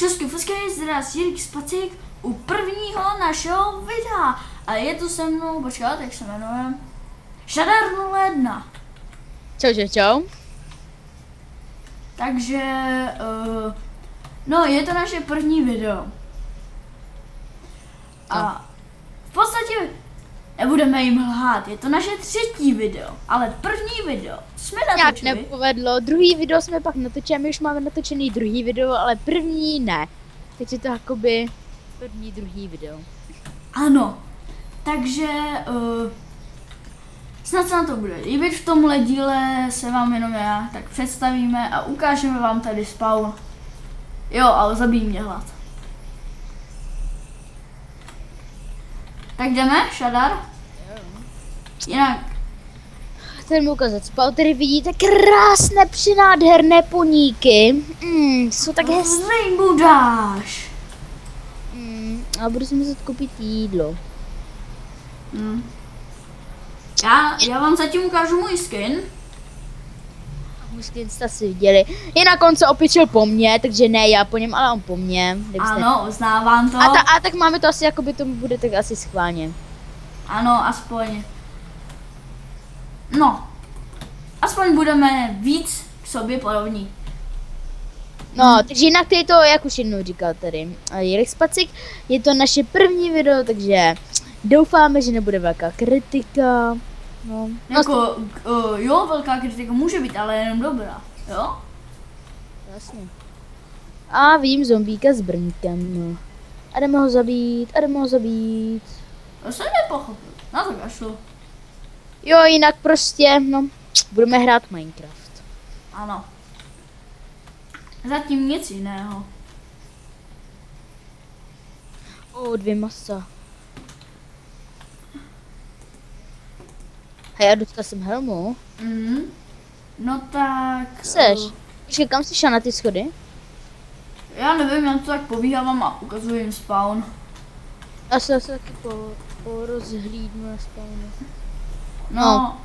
Český fusky, zdravím, Jirk Spacík u prvního našeho videa. A je tu se mnou, počkat, jak se jmenuje? Shadar 01. Čau. Takže, no, je to naše první video. A v podstatě nebudeme jim lhát, je to naše třetí video, ale první video jsme natočili. Nějak nepovedlo, druhý video jsme pak natočili, my už máme natočený druhý video, ale první ne. Takže to jakoby druhý video. Ano, takže snad se na to bude líbit. V tomhle díle se vám jenom já tak představíme a ukážeme vám tady spawn. Jo, ale zabíjí mě hlad. Tak jdeme, Shadar? Jinak. Tady mu ukázat spawn, tady vidíte krásné přinádherné poníky. Jsou tak hezké. Rainbow Dash. A budu si muset koupit jídlo. Já vám zatím ukážu můj skin. Můj skin jste si viděli. Jinak on se opičil po mně, takže ne já po něm, ale on po mně. Ano, uznávám to. A tak máme to asi, jakoby to bude tak asi schválně. Ano, aspoň. No. Aspoň budeme víc k sobě podobní. No, takže jinak to je to, jak už jednou říkal tady Jirek Spacík, je to naše první video, takže doufáme, že nebude velká kritika. No, jako, jo, velká kritika může být, ale jenom dobrá, jo? Jasně. A vidím zombíka s brňkem. A jdeme ho zabít, To jsem nepochopil, na to kašlu. Jo, jinak prostě, no, budeme hrát Minecraft. Ano. Zatím nic jiného. Dvě masa. Hej, já dostal jsem helmu. No tak... Seš? Počkej, kam jsi šel na ty schody? Já nevím, já to tak pobíhávám a ukazuji jim spawn. Já se taky porozhlídnu na spawnu. No.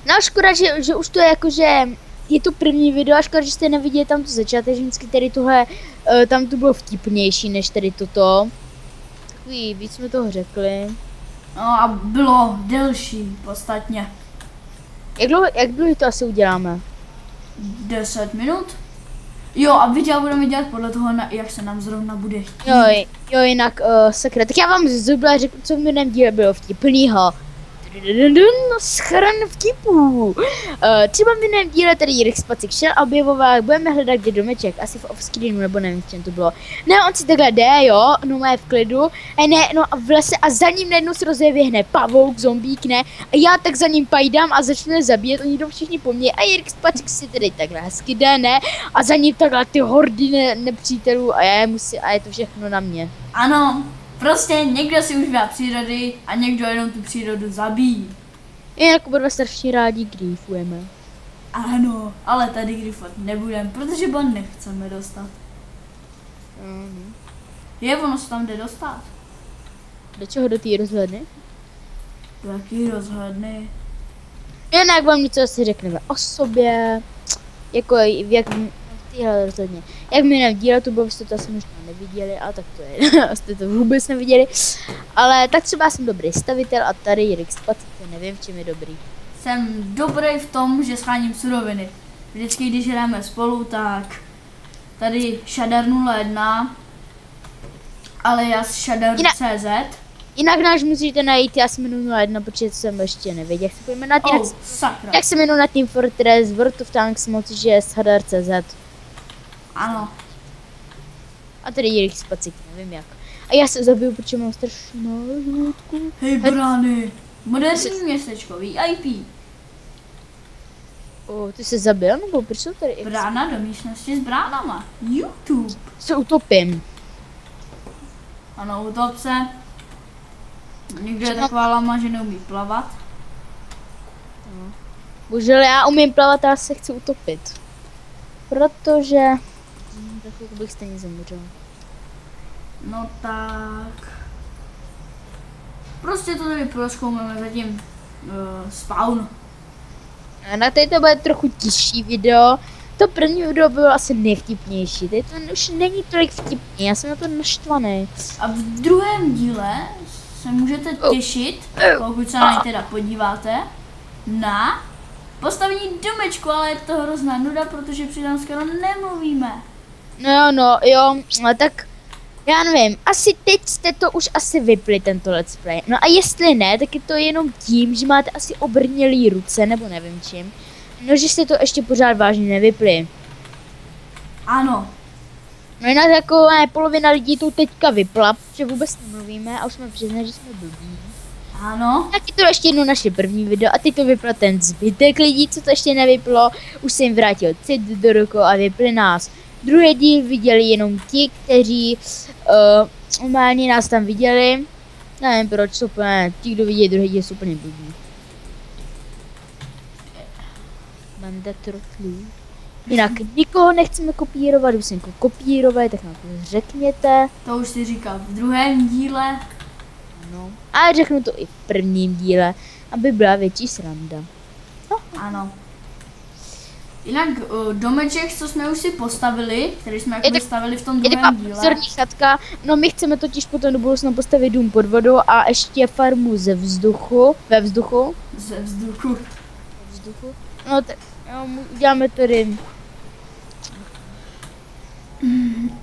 No škoda, že už to je jako, že je to první video a škoda, že jste neviděli tam to začátečnicky, tady tohle, tam to bylo vtipnější než tady toto. Takový, víc jsme toho řekli. No a bylo delší podstatně. Jak dlouho to asi uděláme? 10 minut? Jo, a video budeme dělat podle toho, jak se nám zrovna bude chtít. Jo, jinak, sakra, tak já vám zubla řeknu, co v minulém díle bylo vtipnýho. Schran vtipů. Třeba v jiném díle tady Jirek Spacík šel a objevoval, budeme hledat kde domeček, asi v offscreenu, nebo nevím, v čem to bylo. Ne, on si takhle jde, jo, no má v klidu, no a v lese a za ním najednou se rozeběhne pavouk, zombík, ne, a já tak za ním pajdám a začne zabíjet, oni jdou všichni po mně a Jirek Spacík si tedy takhle hezky jde, ne, a za ním takhle ty hordy nepřítelů a je to všechno na mě. Ano. Prostě někdo si užívá přírody a někdo jenom tu přírodu zabíjí. Jinak oba strašně rádi griefujeme. Ano, ale tady griefovat nebudeme, protože bon nechceme dostat. Je, ono se tam jde dostat. Do čeho, do té rozhledny? Do jaký rozhledny? Jinak vám něco asi řekneme o sobě, jako jak v téhle rozhledně. Jak mi nevdíle, to bylo, jste to asi možná neviděli, ale tak to je, jste to vůbec neviděli. Ale tak třeba jsem dobrý stavitel a tady Jirek Spacík, nevím, v čem je dobrý. Jsem dobrý v tom, že scháním suroviny. Vždycky, když hrajeme spolu, tak tady Shadar 01, alias Shadar.cz. Jinak náš musíte najít, já se jmenuji 01, protože jsem ještě nevěděl, jak se pojmenovat. Jak se jmenuji na Team Fortress, World of Tanks, moc, že je Shadar.cz. Ano. A tady Jirek Spacík, nevím jak. A já se zabiju, protože mám strašně malou žlutku. Hej brány, moderní městečko, VIP. Ty se zabil, nebo proč jsou tady? Brána do místnosti s bránama. YouTube. Se utopím. Ano, utop se. Někdo je taková lama, že neumí plavat. Bohužel já umím plavat a já se chci utopit. Protože... tak bych stejně zemřel. No tak... Prostě to tady prozkoumáme zatím spawn. A na tady to bude trochu těžší video, To první video bylo asi nejvtipnější, teď to už není tolik vtipný, já jsem na to naštvaný. A v druhém díle se můžete těšit, pokud se na něj teda podíváte, na postavení domečku, ale je to hrozná nuda, protože přitom skoro nemluvíme. No jo, tak já nevím, asi teď jste to už asi vypli tento let's play. No a jestli ne, tak je to jenom tím, že máte asi obrnělý ruce, nebo nevím čím. No, že jste to ještě pořád vážně nevypli. Ano. No jinak jako polovina lidí to teďka vypla, protože vůbec nemluvíme a už jsme přiznali, že jsme blbí. Ano. Tak je to ještě jedno naše první video a teď to vypla ten zbytek lidí, co to ještě nevyplo. Už se jim vrátil cit do rukou a vypli nás. Druhý díl viděli jenom ti, kteří normálně nás tam viděli. Nevím proč, jsou úplně, ti, kdo viděli druhý díl, jsou úplně blbí. Banda troflů. Jinak nikoho nechceme kopírovat, když jsem kopírovat, tak nám to řekněte. To už si říkal v druhém díle. No. A řeknu to i v prvním díle, aby byla větší sranda. No. Ano. Jinak domeček, co jsme už si postavili, který jsme jako stavili v tom druhém díle. Pozorní chatka, no my chceme totiž potom do budoucna postavit dům pod vodou a ještě farmu ze vzduchu, ve vzduchu. Ze vzduchu. No tak uděláme tady.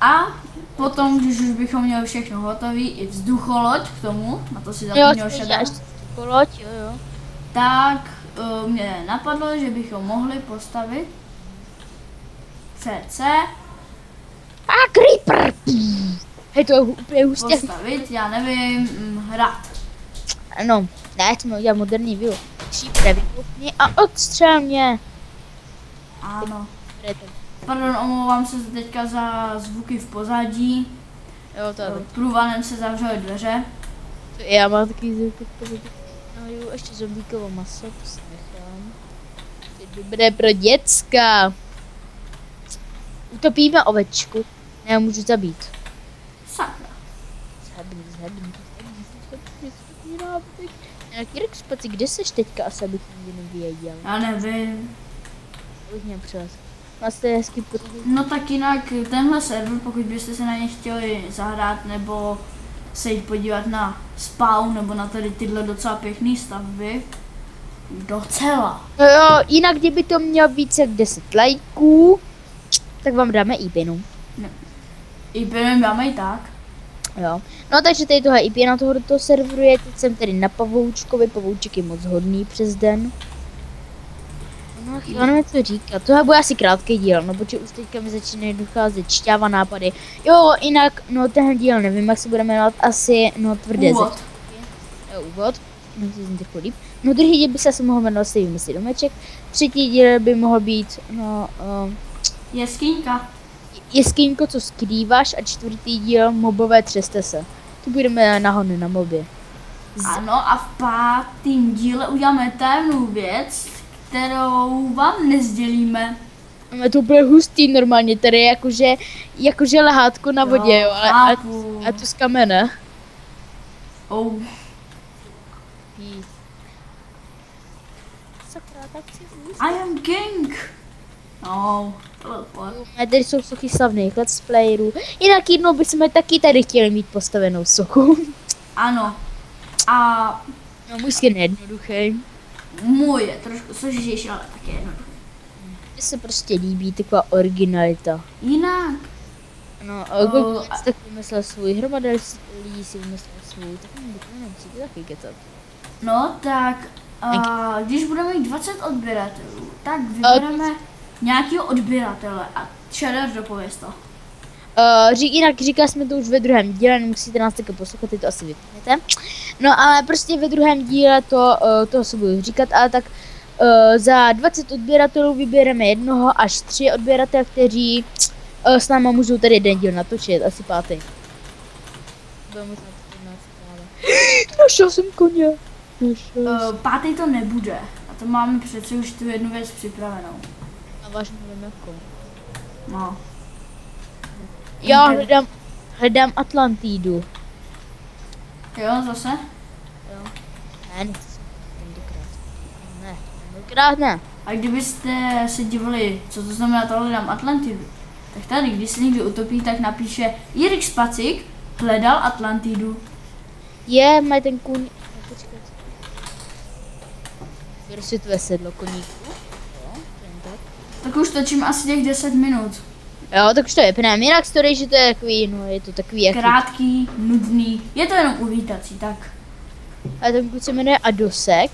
A potom, když už bychom měli všechno hotové, i vzducholoď k tomu, na to si zapomněl Shadow. Vzducholoď, jo. Tak mě napadlo, že bychom mohli postavit CC. A creeper! Hej, to je úplně hustě. Postavit, já nevím, hrad. No, ne, jsme udělat moderní view. Šípne, vypukni a odstřel mě. Ano. Pardon, omlouvám se teďka za zvuky v pozadí. Jo, to je. Průvanem se zavřely dveře. Já mám takový zvuky v pozadí. No jo, ještě zombíkovo maso, to si nechám. To je dobré pro děcka. Utopíme ovečku. Ne, já můžu zabít. Sakra. Zabít. Jaký Rexpaci, kde seš teďka asi, abych nikdy nevěděl? Já nevím. Už mě přes. Vlastně je hezký No tak jinak tenhle server, pokud byste se na ně chtěli zahrát nebo se jít podívat na spawn nebo na tady tyhle docela pěkný stavby. Docela. No jo, jinak kdyby to mělo více jak 10 lajků, tak vám dáme IP-nu. IP-nu dáme i tak. Jo. No takže tady tohle IP na tohoto serveru je, teď jsem tady na Pavoučkovi, Pavouček je moc hodný přes den. No já nevím co říkat, tohle bude asi krátký díl, no protože už teďka mi začínají docházet šťáva nápady. Jo, jinak, no tenhle díl nevím, jak se bude jmenovat, asi, no tvrdé Úvod. Úvod. No to zní trochu líp. No druhý díl by se asi mohl jmenovat si vymyslit domeček. Třetí díl by mohl být, no, Jeskyňka. Jeskyňko, co skrýváš, a čtvrtý díl mobové třeste se. Tu budeme nahony na moby. Ano, a v pátém díle uděláme tajemnou věc, kterou vám nezdělíme. Máme to úplně hustý normálně, tady jakože lehátko na vodě, jo, ale a to z kamene. Oh. Sakra, tak si I am king. No, tady jsou sochy slavných let's playerů. Jinak jednou bychom taky tady chtěli mít postavenou sochu. Ano. A no můj skin je jednoduchý. Můj je trošku složitější, ale taky jednoduchý. Mně se prostě líbí taková originalita. Jinak. No, tak vymyslel svůj, hromada lidí si vymyslel svůj, tak nemusíte taky kecat. No tak, když budeme mít 20 odběratelů, tak vybereme nějakého odběratele a Shadow dopověz to. Jinak říkali jsme to už ve druhém díle, nemusíte nás taky poslouchat, ty to asi vypnete. No ale prostě ve druhém díle to se budu říkat, ale tak za 20 odběratelů vybereme 1 až 3 odběratele, kteří s náma můžou tady jeden díl natočit, asi 5. Bude možná 14 právě. Našel jsem koně. Pátý to nebude. A to máme přece už tu jednu věc připravenou. A vážně nevím jakou. No. Já hledám Atlantidu. Jo, zase? Jo. Ne, nechci se tentokrát. Ne, tentokrát ne. A kdybyste se divili, co to znamená to hledám Atlantidu, tak tady, když se někdo utopí, tak napíše Jirik Spacik hledal Atlantidu. Mají ten kůň... Počkat. Rozsvětuje sedlo koníku. Tak už točím asi těch 10 minut. Jo, tak už to vypneme. Jinak story, že to je takový, no je to takový jaký... Krátký, nudný, je to jenom uvítací, tak. A ten kluk se jmenuje Adosek.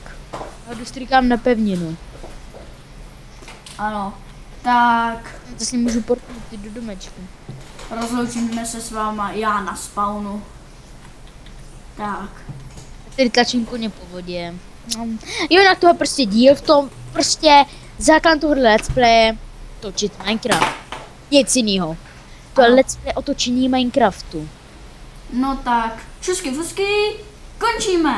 A dostrykám na pevninu. Ano, tak To si můžu portnout ty do domečku. rozloučíme se s váma, já na spawnu. Tak. Tady tlačím koně po vodě. Jo, na toho prostě díl v tom, prostě základ tohohle let's playe točit Minecraft. Nic jinýho. To je let's play otočení Minecraftu. No tak, čusky fusky, končíme.